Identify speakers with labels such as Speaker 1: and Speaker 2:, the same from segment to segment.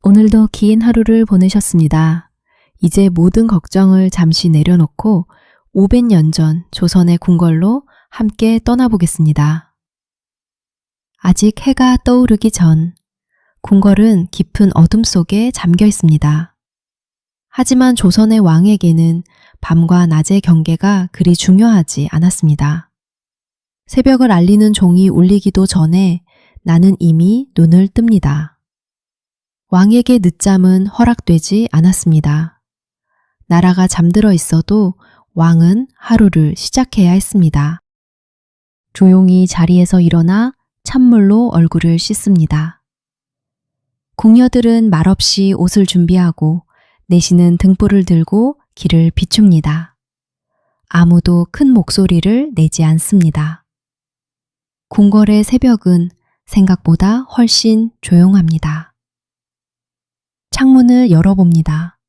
Speaker 1: 오늘도 긴 하루를 보내셨습니다. 이제 모든 걱정을 잠시 내려놓고 500년 전 조선의 궁궐로 함께 떠나보겠습니다. 아직 해가 떠오르기 전 궁궐은 깊은 어둠 속에 잠겨 있습니다. 하지만 조선의 왕에게는 밤과 낮의 경계가 그리 중요하지 않았습니다. 새벽을 알리는 종이 울리기도 전에 나는 이미 눈을 뜹니다. 왕에게 늦잠은 허락되지 않았습니다. 나라가 잠들어 있어도 왕은 하루를 시작해야 했습니다. 조용히 자리에서 일어나 찬물로 얼굴을 씻습니다. 궁녀들은 말없이 옷을 준비하고 내시는 등불을 들고 길을 비춥니다. 아무도 큰 목소리를 내지 않습니다. 궁궐의 새벽은 생각보다 훨씬 조용합니다. 창문을 열어봅니다.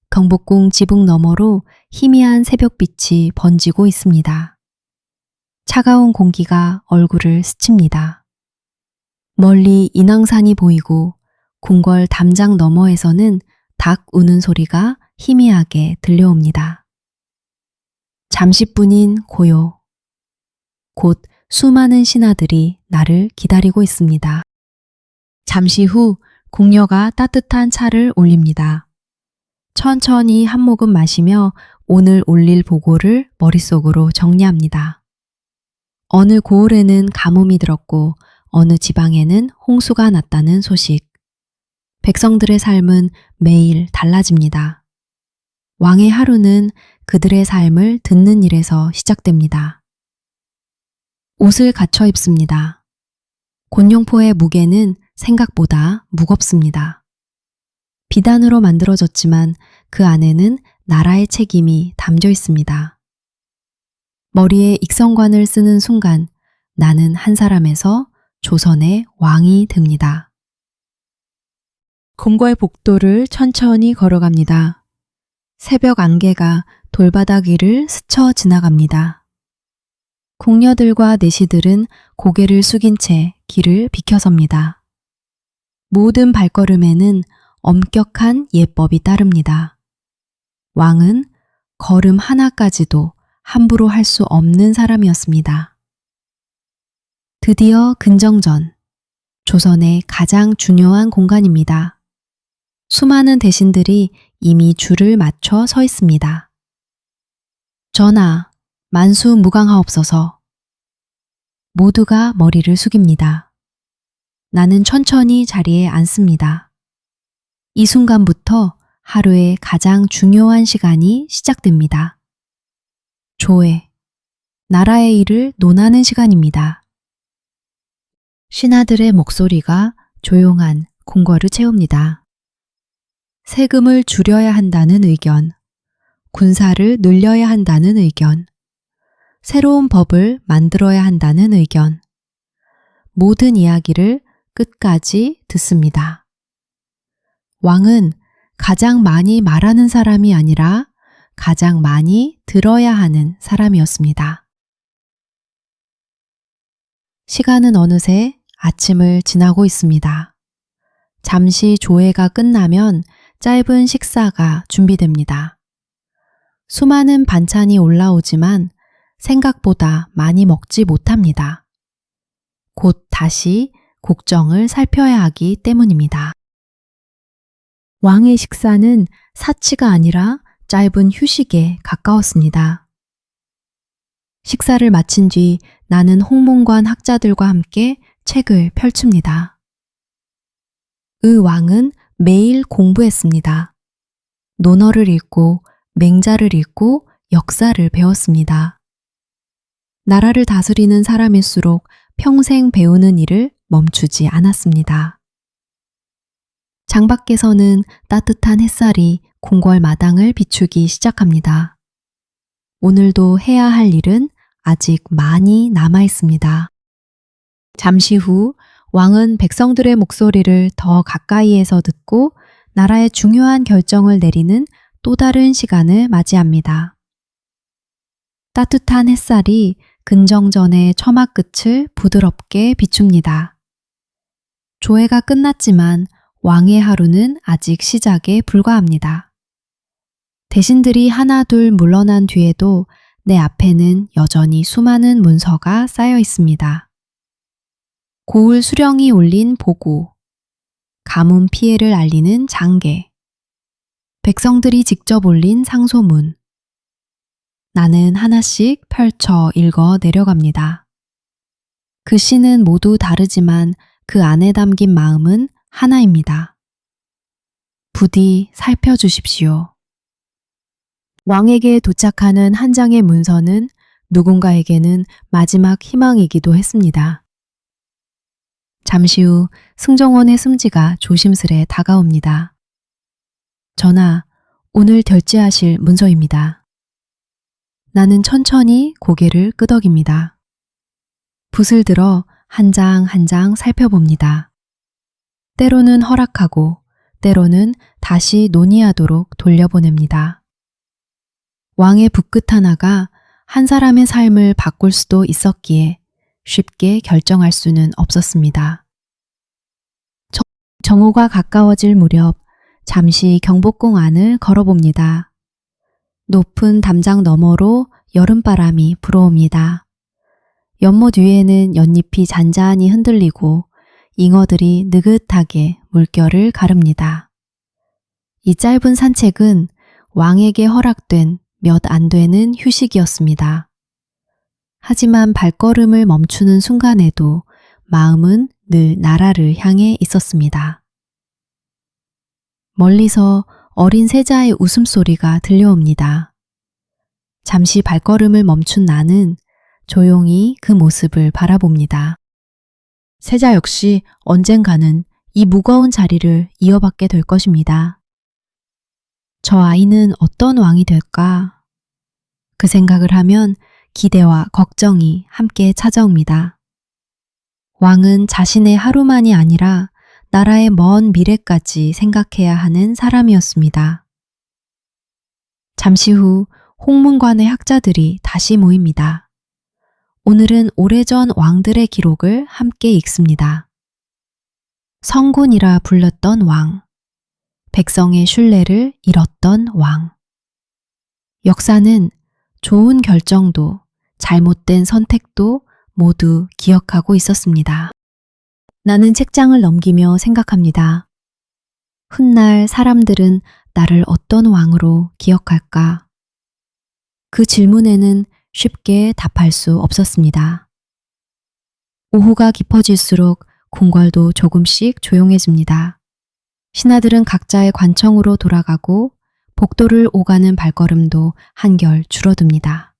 Speaker 1: 경복궁 지붕 너머로 희미한 새벽빛이 번지고 있습니다. 차가운 공기가 얼굴을 스칩니다. 멀리 인왕산이 보이고 궁궐 담장 너머에서는 닭 우는 소리가 희미하게 들려옵니다. 잠시뿐인 고요. 곧 수많은 신하들이 나를 기다리고 있습니다. 잠시 후 궁녀가 따뜻한 차를 올립니다. 천천히 한 모금 마시며 오늘 올릴 보고를 머릿속으로 정리합니다. 어느 고을에는 가뭄이 들었고 어느 지방에는 홍수가 났다는 소식. 백성들의 삶은 매일 달라집니다. 왕의 하루는 그들의 삶을 듣는 일에서 시작됩니다. 옷을 갖춰 입습니다. 곤룡포의 무게는 생각보다 무겁습니다. 비단으로 만들어졌지만 그 안에는 나라의 책임이 담겨 있습니다. 머리에 익성관을 쓰는 순간 나는 한 사람에서 조선의 왕이 됩니다. 궁궐 복도를 천천히 걸어갑니다. 새벽 안개가 돌바닥 위를 스쳐 지나갑니다. 궁녀들과 내시들은 고개를 숙인 채 길을 비켜섭니다. 모든 발걸음에는 엄격한 예법이 따릅니다. 왕은 걸음 하나까지도 함부로 할 수 없는 사람이었습니다. 드디어 근정전, 조선의 가장 중요한 공간입니다. 수많은 대신들이 이미 줄을 맞춰 서 있습니다. 전하, 만수무강하옵소서. 모두가 머리를 숙입니다. 나는 천천히 자리에 앉습니다. 이 순간부터 하루의 가장 중요한 시간이 시작됩니다. 조회, 나라의 일을 논하는 시간입니다. 신하들의 목소리가 조용한 궁궐을 채웁니다. 세금을 줄여야 한다는 의견, 군사를 늘려야 한다는 의견, 새로운 법을 만들어야 한다는 의견, 모든 이야기를 끝까지 듣습니다. 왕은 가장 많이 말하는 사람이 아니라 가장 많이 들어야 하는 사람이었습니다. 시간은 어느새 아침을 지나고 있습니다. 잠시 조회가 끝나면 짧은 식사가 준비됩니다. 수많은 반찬이 올라오지만 생각보다 많이 먹지 못합니다. 곧 다시 국정을 살펴야 하기 때문입니다. 왕의 식사는 사치가 아니라 짧은 휴식에 가까웠습니다. 식사를 마친 뒤 나는 홍문관 학자들과 함께 책을 펼칩니다. 왕은 매일 공부했습니다. 논어를 읽고 맹자를 읽고 역사를 배웠습니다. 나라를 다스리는 사람일수록 평생 배우는 일을 멈추지 않았습니다. 장밖에서는 따뜻한 햇살이 궁궐 마당을 비추기 시작합니다. 오늘도 해야 할 일은 아직 많이 남아 있습니다. 잠시 후 왕은 백성들의 목소리를 더 가까이에서 듣고 나라의 중요한 결정을 내리는 또 다른 시간을 맞이합니다. 따뜻한 햇살이 근정전의 처마 끝을 부드럽게 비춥니다. 조회가 끝났지만 왕의 하루는 아직 시작에 불과합니다. 대신들이 하나둘 물러난 뒤에도 내 앞에는 여전히 수많은 문서가 쌓여 있습니다. 고을 수령이 올린 보고, 가뭄 피해를 알리는 장계, 백성들이 직접 올린 상소문. 나는 하나씩 펼쳐 읽어 내려갑니다. 글씨는 모두 다르지만 그 안에 담긴 마음은 하나입니다. 부디 살펴주십시오. 왕에게 도착하는 한 장의 문서는 누군가에게는 마지막 희망이기도 했습니다. 잠시 후 승정원의 숨지가 조심스레 다가옵니다. 전하, 오늘 결제하실 문서입니다. 나는 천천히 고개를 끄덕입니다. 붓을 들어 한 장 한 장 살펴봅니다. 때로는 허락하고 때로는 다시 논의하도록 돌려보냅니다. 왕의 붓끝 하나가 한 사람의 삶을 바꿀 수도 있었기에 쉽게 결정할 수는 없었습니다. 정오가 가까워질 무렵 잠시 경복궁 안을 걸어봅니다. 높은 담장 너머로 여름바람이 불어옵니다. 연못 위에는 연잎이 잔잔히 흔들리고 잉어들이 느긋하게 물결을 가릅니다. 이 짧은 산책은 왕에게 허락된 몇 안 되는 휴식이었습니다. 하지만 발걸음을 멈추는 순간에도 마음은 늘 나라를 향해 있었습니다. 멀리서 어린 세자의 웃음소리가 들려옵니다. 잠시 발걸음을 멈춘 나는 조용히 그 모습을 바라봅니다. 세자 역시 언젠가는 이 무거운 자리를 이어받게 될 것입니다. 저 아이는 어떤 왕이 될까? 그 생각을 하면 기대와 걱정이 함께 찾아옵니다. 왕은 자신의 하루만이 아니라 나라의 먼 미래까지 생각해야 하는 사람이었습니다. 잠시 후 홍문관의 학자들이 다시 모입니다. 오늘은 오래전 왕들의 기록을 함께 읽습니다. 성군이라 불렸던 왕, 백성의 신뢰를 잃었던 왕. 역사는 좋은 결정도 잘못된 선택도 모두 기억하고 있었습니다. 나는 책장을 넘기며 생각합니다. 훗날 사람들은 나를 어떤 왕으로 기억할까? 그 질문에는 쉽게 답할 수 없었습니다. 오후가 깊어질수록 궁궐도 조금씩 조용해집니다. 신하들은 각자의 관청으로 돌아가고 복도를 오가는 발걸음도 한결 줄어듭니다.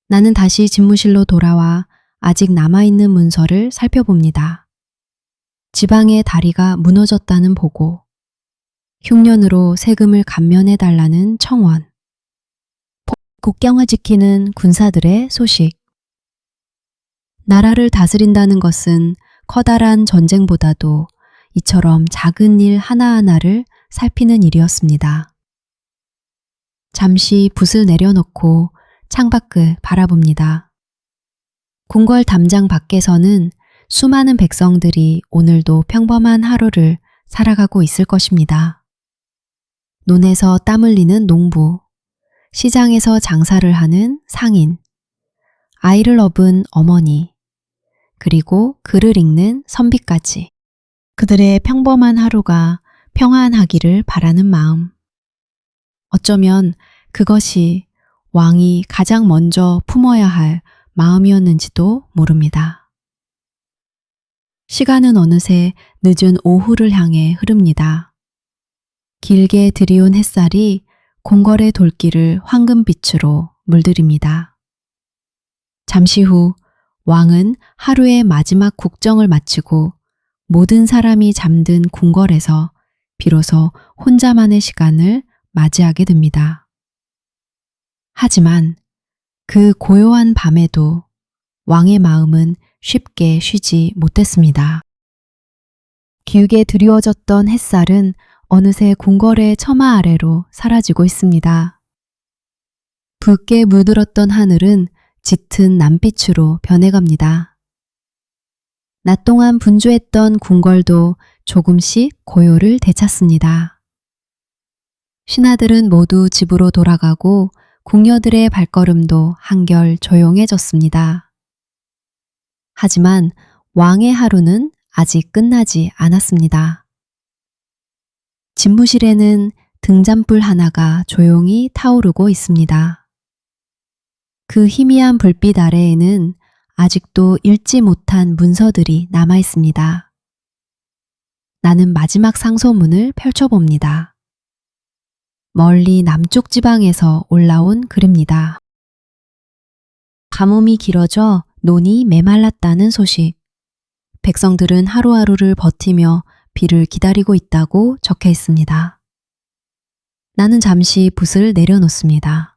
Speaker 1: 나는 다시 집무실로 돌아와 아직 남아있는 문서를 살펴봅니다. 지방의 다리가 무너졌다는 보고, 흉년으로 세금을 감면해달라는 청원, 국경을 지키는 군사들의 소식. 나라를 다스린다는 것은 커다란 전쟁보다도 이처럼 작은 일 하나하나를 살피는 일이었습니다. 잠시 붓을 내려놓고 창밖을 바라봅니다. 궁궐 담장 밖에서는 수많은 백성들이 오늘도 평범한 하루를 살아가고 있을 것입니다. 논에서 땀 흘리는 농부, 시장에서 장사를 하는 상인, 아이를 업은 어머니, 그리고 글을 읽는 선비까지. 그들의 평범한 하루가 평안하기를 바라는 마음. 어쩌면 그것이 왕이 가장 먼저 품어야 할 마음이었는지도 모릅니다. 시간은 어느새 늦은 오후를 향해 흐릅니다. 길게 들이온 햇살이 궁궐의 돌길을 황금빛으로 물들입니다. 잠시 후 왕은 하루의 마지막 국정을 마치고 모든 사람이 잠든 궁궐에서 비로소 혼자만의 시간을 맞이하게 됩니다. 하지만 그 고요한 밤에도 왕의 마음은 쉽게 쉬지 못했습니다. 기울게 드리워졌던 햇살은 어느새 궁궐의 처마 아래로 사라지고 있습니다. 붉게 물들었던 하늘은 짙은 남빛으로 변해갑니다. 낮 동안 분주했던 궁궐도 조금씩 고요를 되찾습니다. 신하들은 모두 집으로 돌아가고 궁녀들의 발걸음도 한결 조용해졌습니다. 하지만 왕의 하루는 아직 끝나지 않았습니다. 집무실에는 등잔불 하나가 조용히 타오르고 있습니다. 그 희미한 불빛 아래에는 아직도 읽지 못한 문서들이 남아 있습니다. 나는 마지막 상소문을 펼쳐봅니다. 멀리 남쪽 지방에서 올라온 글입니다. 가뭄이 길어져 논이 메말랐다는 소식. 백성들은 하루하루를 버티며 비를 기다리고 있다고 적혀 있습니다. 나는 잠시 붓을 내려놓습니다.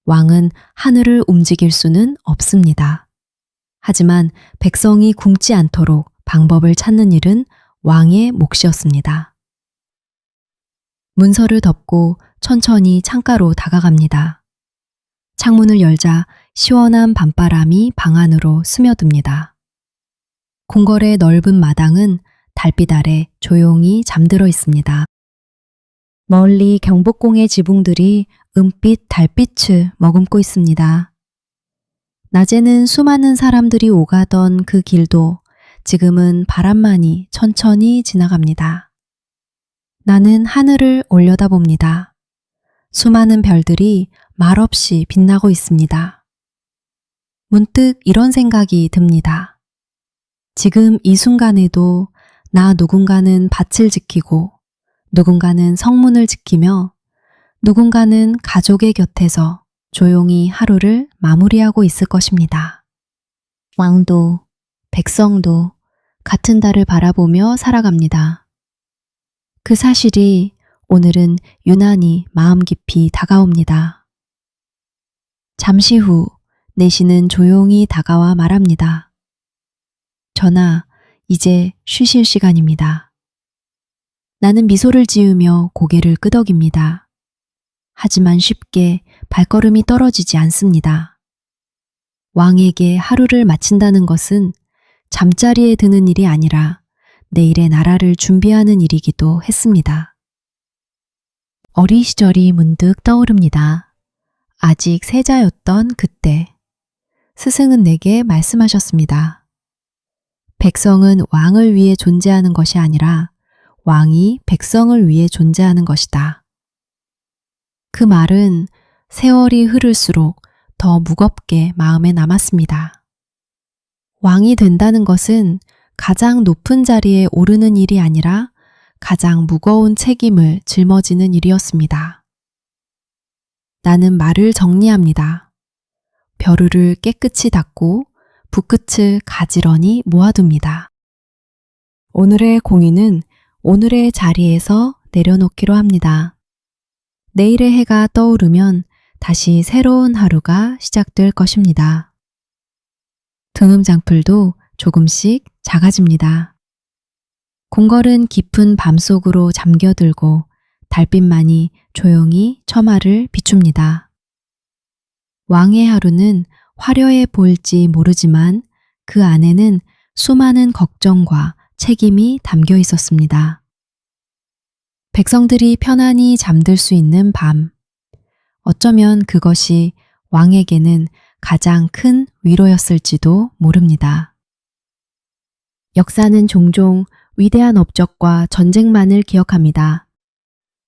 Speaker 1: 왕은 하늘을 움직일 수는 없습니다. 하지만 백성이 굶지 않도록 방법을 찾는 일은 왕의 몫이었습니다. 문서를 덮고 천천히 창가로 다가갑니다. 창문을 열자 시원한 밤바람이 방 안으로 스며듭니다. 궁궐의 넓은 마당은 달빛 아래 조용히 잠들어 있습니다. 멀리 경복궁의 지붕들이 은빛 달빛을 머금고 있습니다. 낮에는 수많은 사람들이 오가던 그 길도 지금은 바람만이 천천히 지나갑니다. 나는 하늘을 올려다봅니다. 수많은 별들이 말없이 빛나고 있습니다. 문득 이런 생각이 듭니다. 지금 이 순간에도 나 누군가는 밭을 지키고 누군가는 성문을 지키며 누군가는 가족의 곁에서 조용히 하루를 마무리하고 있을 것입니다. 왕도, 백성도 같은 달을 바라보며 살아갑니다. 그 사실이 오늘은 유난히 마음 깊이 다가옵니다. 잠시 후 내시는 조용히 다가와 말합니다. 전하, 이제 쉬실 시간입니다. 나는 미소를 지으며 고개를 끄덕입니다. 하지만 쉽게 발걸음이 떨어지지 않습니다. 왕에게 하루를 마친다는 것은 잠자리에 드는 일이 아니라 내일의 나라를 준비하는 일이기도 했습니다. 어린 시절이 문득 떠오릅니다. 아직 세자였던 그때 스승은 내게 말씀하셨습니다. 백성은 왕을 위해 존재하는 것이 아니라 왕이 백성을 위해 존재하는 것이다. 그 말은 세월이 흐를수록 더 무겁게 마음에 남았습니다. 왕이 된다는 것은 가장 높은 자리에 오르는 일이 아니라 가장 무거운 책임을 짊어지는 일이었습니다. 나는 말을 정리합니다. 벼루를 깨끗이 닦고 붓끝을 가지런히 모아둡니다. 오늘의 공의는 오늘의 자리에서 내려놓기로 합니다. 내일의 해가 떠오르면 다시 새로운 하루가 시작될 것입니다. 등음장풀도 조금씩 작아집니다. 궁궐은 깊은 밤속으로 잠겨들고 달빛만이 조용히 처마를 비춥니다. 왕의 하루는 화려해 보일지 모르지만 그 안에는 수많은 걱정과 책임이 담겨 있었습니다. 백성들이 편안히 잠들 수 있는 밤. 어쩌면 그것이 왕에게는 가장 큰 위로였을지도 모릅니다. 역사는 종종 위대한 업적과 전쟁만을 기억합니다.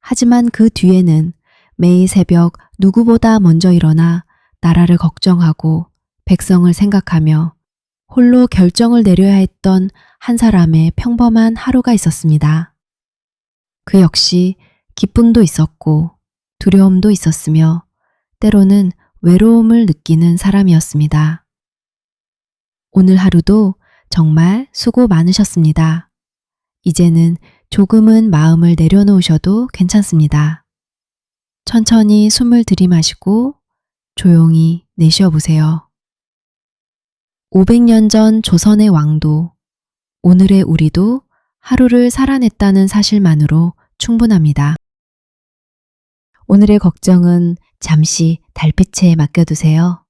Speaker 1: 하지만 그 뒤에는 매일 새벽 누구보다 먼저 일어나 나라를 걱정하고 백성을 생각하며 홀로 결정을 내려야 했던 한 사람의 평범한 하루가 있었습니다. 그 역시 기쁨도 있었고 두려움도 있었으며 때로는 외로움을 느끼는 사람이었습니다. 오늘 하루도 정말 수고 많으셨습니다. 이제는 조금은 마음을 내려놓으셔도 괜찮습니다. 천천히 숨을 들이마시고 조용히 내쉬어 보세요. 500년 전 조선의 왕도, 오늘의 우리도 하루를 살아냈다는 사실만으로 충분합니다. 오늘의 걱정은 잠시 달빛에 맡겨두세요.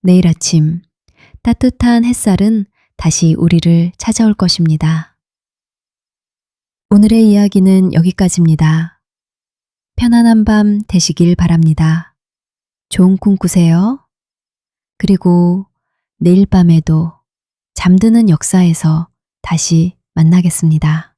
Speaker 1: 내일 아침 따뜻한 햇살은 다시 우리를 찾아올 것입니다. 오늘의 이야기는 여기까지입니다. 편안한 밤 되시길 바랍니다. 좋은 꿈 꾸세요. 그리고 내일 밤에도 잠드는 역사에서 다시 만나겠습니다.